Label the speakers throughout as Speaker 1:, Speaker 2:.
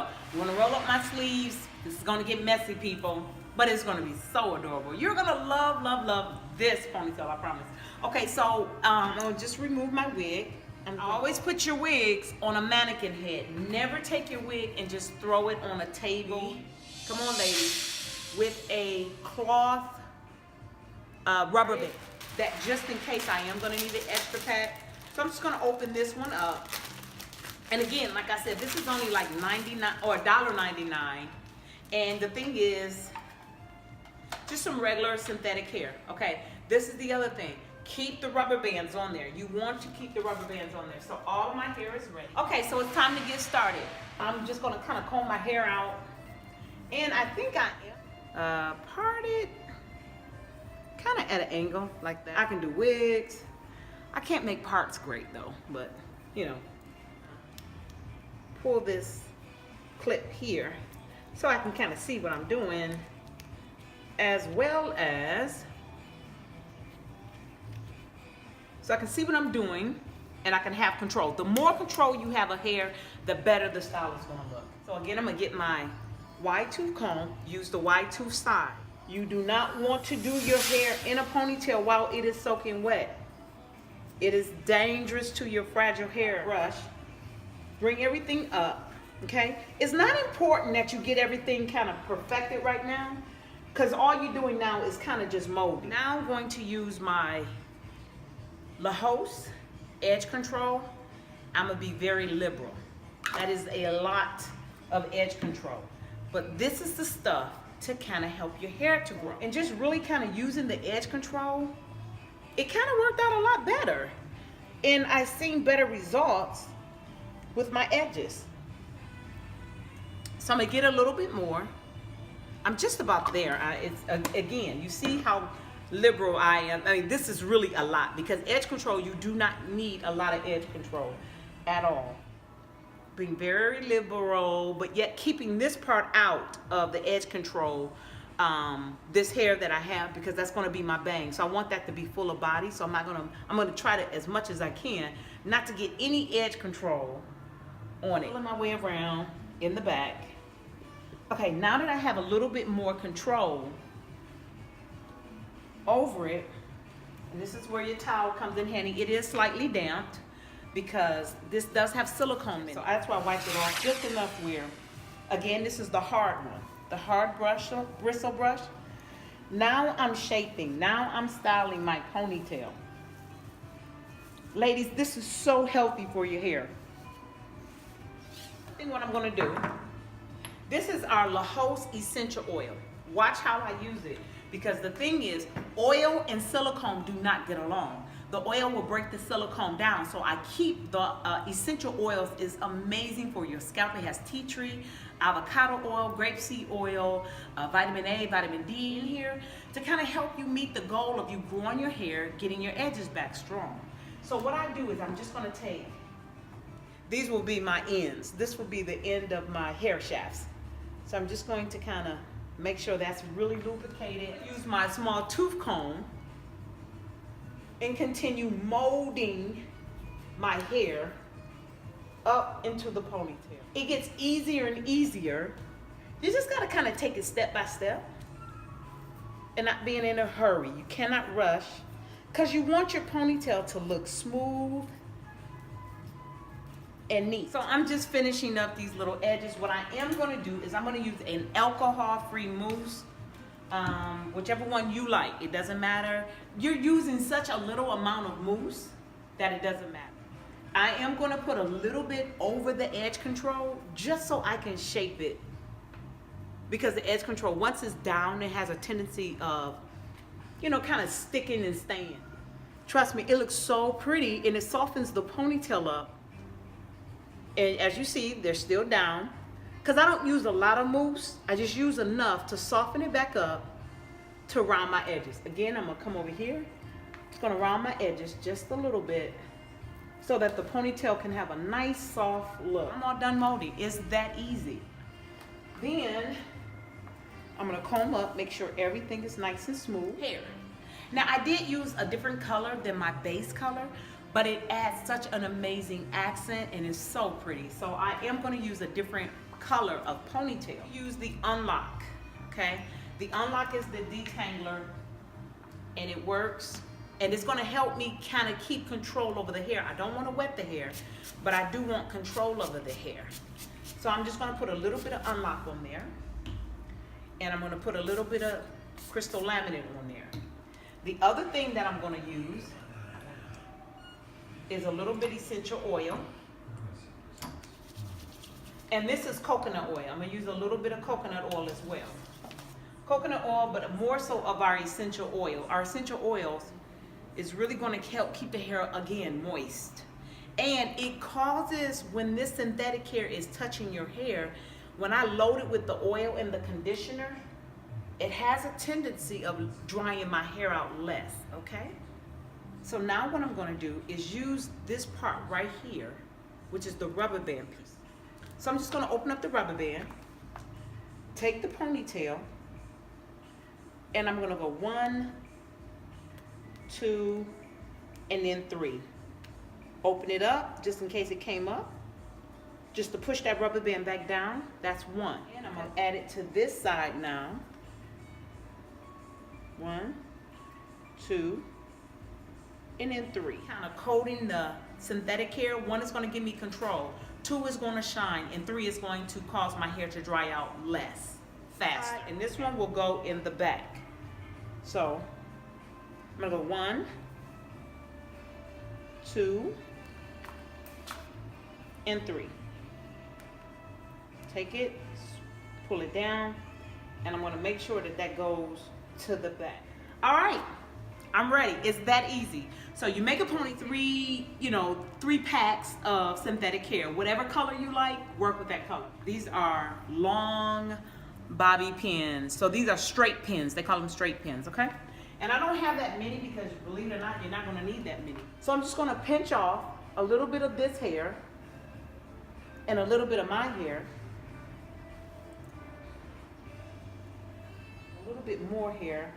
Speaker 1: go. You want to roll up my sleeves. This is going to get messy, people, but it's going to be so adorable. You're going to love, love, love this ponytail, I promise. Okay, so I'm going to just remove my wig. And always put your wigs on a mannequin head. Never take your wig and just throw it on a table. Come on, ladies. With a cloth rubber band. That just in case I am going to need an extra pack. So I'm just going to open this one up. And again, like I said, this is only like $99 or $1.99. And the thing is, just some regular synthetic hair. Okay, this is the other thing. Keep the rubber bands on there. You want to keep the rubber bands on there. So all of my hair is ready. Okay, so it's time to get started. I'm just gonna kind of comb my hair out. And I think I am parted kind of at an angle like that. I can do wigs. I can't make parts great though, but you know. Pull this clip here so I can kind of see what I'm doing, as well as so I can see what I'm doing and I can have control. The more control you have of hair, the better the style is gonna look. So again, I'm gonna get my wide tooth comb, use the wide tooth side. You do not want to do your hair in a ponytail while it is soaking wet. It is dangerous to your fragile hair. Brush, bring everything up, okay? It's not important that you get everything kind of perfected right now, because all you're doing now is kind of just molding. Now I'm going to use my Lehost edge control. I'm gonna be very liberal. That is a lot of edge control, but this is the stuff to kind of help your hair to grow. And just really kind of using the edge control, it kind of worked out a lot better, and I've seen better results with my edges. So I'm gonna get a little bit more. I'm just about there. Again, you see how liberal I am. I mean, this is really a lot, because edge control, you do not need a lot of edge control at all. Being very liberal, but yet keeping this part out of the edge control, this hair that I have, because that's going to be my bang. So I want that to be full of body. So I'm gonna try to, as much as I can, not to get any edge control on it. Pulling my way around in the back. Okay, now that I have a little bit more control over it, and this is where your towel comes in handy. It is slightly damped because this does have silicone in it, so that's why I wiped it off just enough where, again, this is the hard one, the hard brush, bristle brush. Now I'm shaping, now I'm styling my ponytail. Ladies, this is so healthy for your hair. I think what I'm gonna do, this is our Lehost Essential Oil. Watch how I use it. Because the thing is, oil and silicone do not get along. The oil will break the silicone down, so I keep the essential oils. Is amazing for your scalp. It has tea tree, avocado oil, grapeseed oil, vitamin A, vitamin D in here to kind of help you meet the goal of you growing your hair, getting your edges back strong. So what I do is I'm just going to take, these will be my ends. This will be the end of my hair shafts. So I'm just going to kind of make sure that's really lubricated. Use my small tooth comb and continue molding my hair up into the ponytail. It gets easier and easier. You just gotta kind of take it step by step and not being in a hurry. You cannot rush, because you want your ponytail to look smooth and neat. So I'm just finishing up these little edges. What I am going to do is I'm going to use an alcohol-free mousse, whichever one you like. It doesn't matter. You're using such a little amount of mousse that it doesn't matter. I am going to put a little bit over the edge control just so I can shape it, because the edge control, once it's down, it has a tendency of, you know, kind of sticking and staying. Trust me, it looks so pretty, and it softens the ponytail up. And as you see, they're still down, because I don't use a lot of mousse. I just use enough to soften it back up to round my edges. Again, I'm gonna come over here. It's gonna round my edges just a little bit so that the ponytail can have a nice soft look. I'm all done molding. It's that easy. Then I'm gonna comb up, make sure everything is nice and smooth. Hair. Now I did use a different color than my base color, but it adds such an amazing accent and it's so pretty. So I am gonna use a different color of Ponytail. Use the Unlock, okay? The Unlock is the detangler, and it works, and it's gonna help me kind of keep control over the hair. I don't wanna wet the hair, but I do want control over the hair. So I'm just gonna put a little bit of Unlock on there, and I'm gonna put a little bit of crystal laminate on there. The other thing that I'm gonna use is a little bit essential oil. And this is coconut oil. I'm gonna use a little bit of coconut oil as well. Coconut oil, but more so of our essential oil. Our essential oils is really gonna help keep the hair, again, moist. And it causes, when this synthetic hair is touching your hair, when I load it with the oil and the conditioner, it has a tendency of drying my hair out less, okay? So now what I'm gonna do is use this part right here, which is the rubber band piece. So I'm just gonna open up the rubber band, take the ponytail, and I'm gonna go 1, 2, and then 3. Open it up, just in case it came up. Just to push that rubber band back down, that's 1. And I'm gonna add it to this side now. 1, 2, and then 3. Kind of coating the synthetic hair. 1 is gonna give me control, 2 is gonna shine, and 3 is going to cause my hair to dry out less, faster. And this one will go in the back. So I'm gonna go 1, 2, and 3. Take it, pull it down, and I'm gonna make sure that that goes to the back. All right, I'm ready. It's that easy. So you make a pony, 3 packs of synthetic hair. Whatever color you like, work with that color. These are long bobby pins. So these are straight pins. They call them straight pins, okay? And I don't have that many because, believe it or not, you're not gonna need that many. So I'm just gonna pinch off a little bit of this hair and a little bit of my hair. A little bit more hair.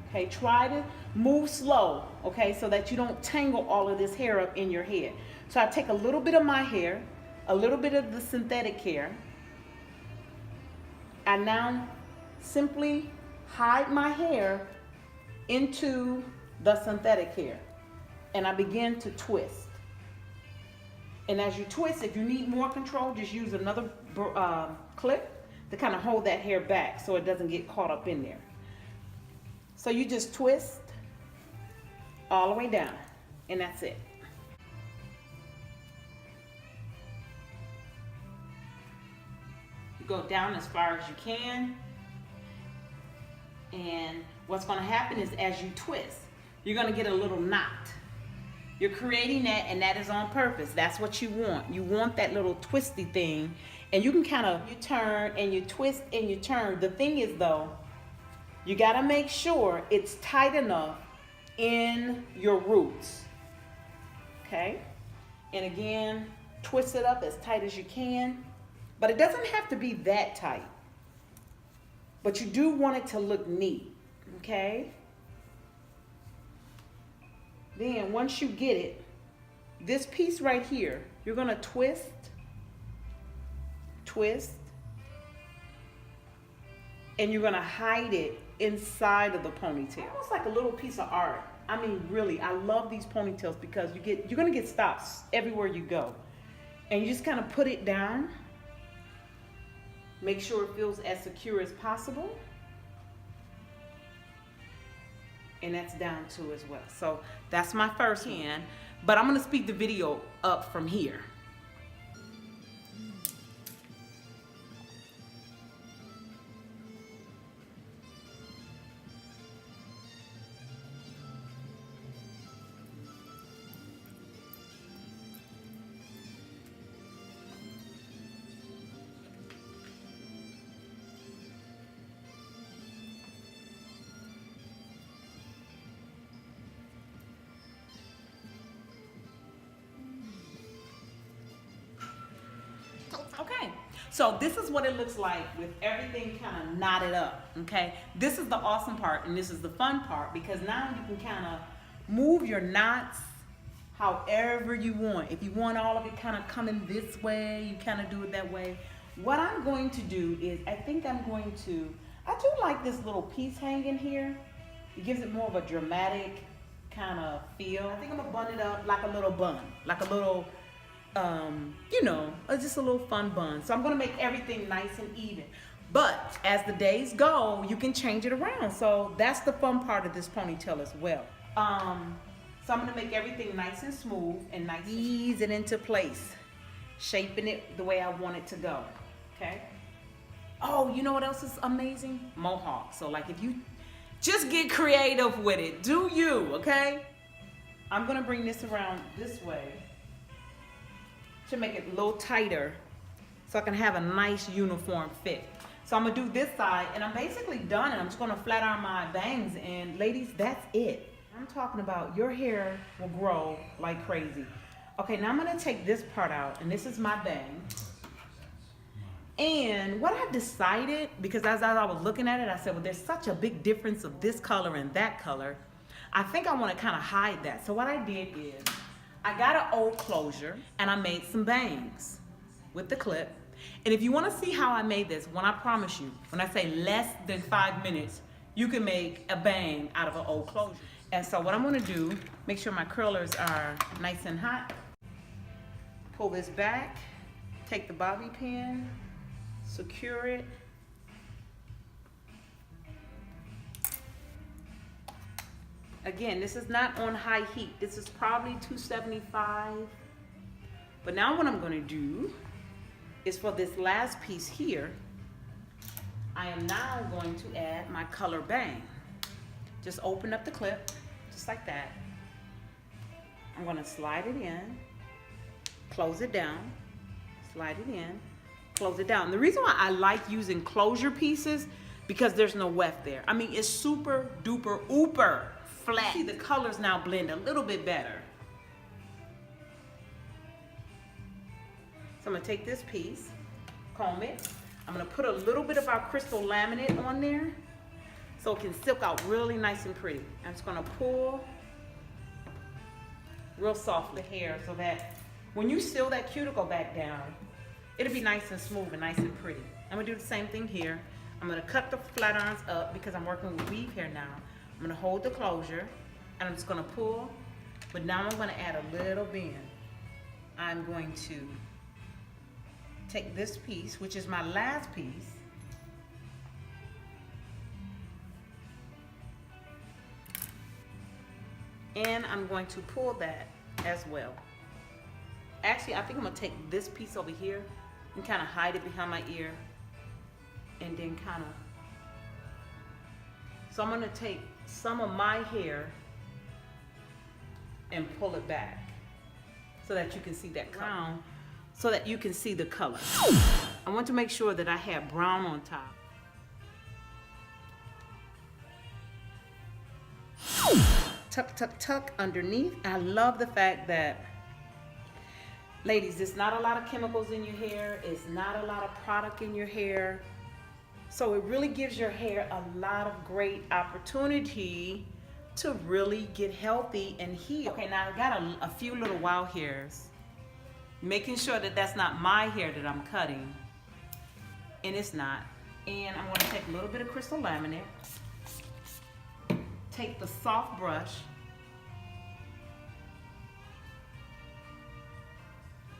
Speaker 1: Okay, try to move slow, okay, so that you don't tangle all of this hair up in your head. So I take a little bit of my hair, a little bit of the synthetic hair. I now simply hide my hair into the synthetic hair, and I begin to twist. And as you twist, if you need more control, just use another clip to kind of hold that hair back so it doesn't get caught up in there. So you just twist all the way down, and that's it. You go down as far as you can, and what's going to happen is as you twist, you're going to get a little knot. You're creating that, and that is on purpose. That's what you want. You want that little twisty thing, and you can kind of, you turn and you twist and you turn. The thing is though, you got to make sure it's tight enough in your roots, okay? And again, twist it up as tight as you can, but it doesn't have to be that tight. But you do want it to look neat, okay? Then once you get it, this piece right here, you're gonna twist, twist, and you're gonna hide it inside of the ponytail. Almost like a little piece of art. I mean, really, I love these ponytails because you're gonna get stops everywhere you go. And you just kind of put it down. Make sure it feels as secure as possible. And that's down too as well. So that's my first hand, but I'm gonna speed the video up from here. Okay, so this is what it looks like with everything kind of knotted up, okay? This is the awesome part, and this is the fun part, because now you can kind of move your knots however you want. If you want all of it kind of coming this way, you kind of do it that way. What I'm going to do is, I do like this little piece hanging here. It gives it more of a dramatic kind of feel. I think I'm gonna bun it up like a little bun, like a little, you know, just a little fun bun. So I'm gonna make everything nice and even. But as the days go, you can change it around. So that's the fun part of this ponytail as well. So I'm gonna make everything nice and smooth and nice, ease it into place, shaping it the way I want it to go, okay? Oh, you know what else is amazing? Mohawk. So like if you just get creative with it, do you, okay? I'm gonna bring this around this way to make it a little tighter so I can have a nice uniform fit. So I'm gonna do this side and I'm basically done, and I'm just gonna flat iron my bangs, and ladies, that's it. I'm talking about your hair will grow like crazy. Okay, now I'm gonna take this part out, and this is my bang. And what I decided, because as I was looking at it, I said, well, there's such a big difference of this color and that color. I think I wanna kinda hide that. So what I did is, I got an old closure and I made some bangs with the clip. And if you wanna see how I made this, when I promise you, when I say less than 5 minutes, you can make a bang out of an old closure. And so what I'm gonna do, make sure my curlers are nice and hot. Pull this back, take the bobby pin, secure it. Again, this is not on high heat. This is probably 275. But now what I'm gonna do is, for this last piece here, I am now going to add my color bang. Just open up the clip, just like that. I'm gonna slide it in, close it down, slide it in, close it down. The reason why I like using closure pieces, because there's no weft there. I mean, it's super duper ooper flat. See, the colors now blend a little bit better. So I'm gonna take this piece, comb it. I'm gonna put a little bit of our crystal laminate on there so it can silk out really nice and pretty. I'm just gonna pull real softly hair so that when you seal that cuticle back down, it'll be nice and smooth and nice and pretty. I'm gonna do the same thing here. I'm gonna cut the flat irons up because I'm working with weave hair now. I'm gonna hold the closure and I'm just gonna pull, but now I'm gonna add a little bend. I'm going to take this piece, which is my last piece, and I'm going to pull that as well. Actually, I think I'm gonna take this piece over here and kind of hide it behind my ear, and then kind of, so I'm gonna take some of my hair and pull it back so that you can see that brown, so that you can see the color. I want to make sure that I have brown on top. Tuck, tuck, tuck underneath. I love the fact that, ladies, there's not a lot of chemicals in your hair. It's not a lot of product in your hair. So it really gives your hair a lot of great opportunity to really get healthy and heal. Okay, now I've got a few little wild hairs. Making sure that that's not my hair that I'm cutting. And it's not. And I'm gonna take a little bit of crystal laminate. Take the soft brush.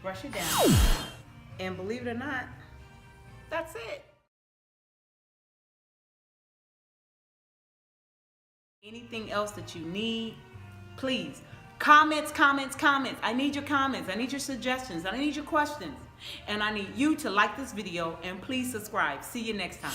Speaker 1: Brush it down. And believe it or not, that's it. Anything else that you need, please, comments. I need your comments. I need your suggestions. I need your questions. And I need you to like this video and please subscribe. See you next time.